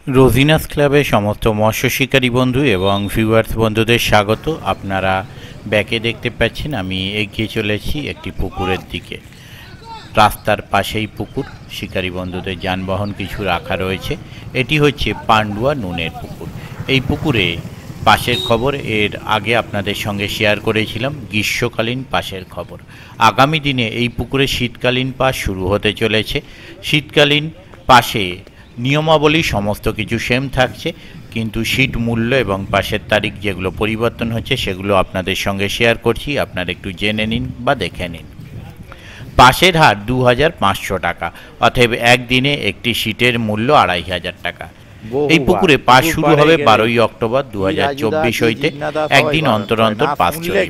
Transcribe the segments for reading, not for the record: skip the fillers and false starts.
রোজিনাস ক্লাবে সমস্ত মৎস্য শিকারী বন্ধু এবং ভিউয়ার্স বন্ধুদের স্বাগত। আপনারা ব্যাকে দেখতে পাচ্ছেন আমি এগিয়ে চলেছি একটি পুকুরের দিকে। রাস্তার পাশেই পুকুর, শিকারী বন্ধুদের যানবাহন কিছু রাখা রয়েছে। এটি হচ্ছে পান্ডুয়া নুনের পুকুর। এই পুকুরে পাশের খবর এর আগে আপনাদের সঙ্গে শেয়ার করেছিলাম, গ্রীষ্মকালীন পাশের খবর। আগামী দিনে এই পুকুরে শীতকালীন পাস শুরু হতে চলেছে। শীতকালীন পাশে নিয়মাবলী সমস্ত কিছু সেম থাকছে, কিন্তু সিট মূল্য এবং পাশের তারিখ যেগুলো পরিবর্তন হচ্ছে সেগুলো আপনাদের সঙ্গে শেয়ার করছি। আপনারা একটু জেনে নিন বা দেখে নিন। পাশের হার 2500 টাকা, অতএব একদিনে একটি সিটের মূল্য 2500 টাকা। এই পুকুরে পাস শুরু হবে 12ই অক্টোবর 2024 হইতে। একদিন অন্তর অন্তর পাস চলবে।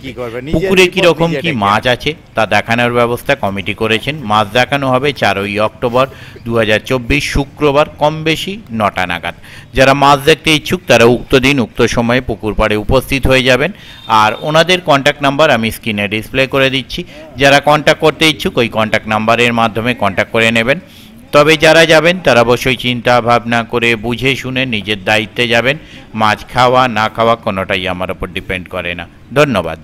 পুকুরে কীরকম কি মাছ আছে তা দেখানোর ব্যবস্থা কমিটি করেছেন। মাছ দেখানো হবে 4ই অক্টোবর 2024 শুক্রবার, কম বেশি 9টা নাগাদ। যারা মাছ দেখতে ইচ্ছুক তারা উক্ত দিন উক্ত সময়ে পুকুর পাড়ে উপস্থিত হয়ে যাবেন। আর ওনাদের কন্ট্যাক্ট নাম্বার আমি স্ক্রিনে ডিসপ্লে করে দিচ্ছি। যারা কন্ট্যাক্ট করতে ইচ্ছুক ওই কন্ট্যাক্ট নাম্বারের মাধ্যমে কন্ট্যাক্ট করে নেবেন। তবে যারা যাবেন তারা অবশ্যই চিন্তা ভাবনা করে বুঝে শুনে নিজের দায়িত্বে যাবেন। মাছ খাওয়া না খাওয়া কোনোটাই আমার ওপর ডিপেন্ড করে না। ধন্যবাদ।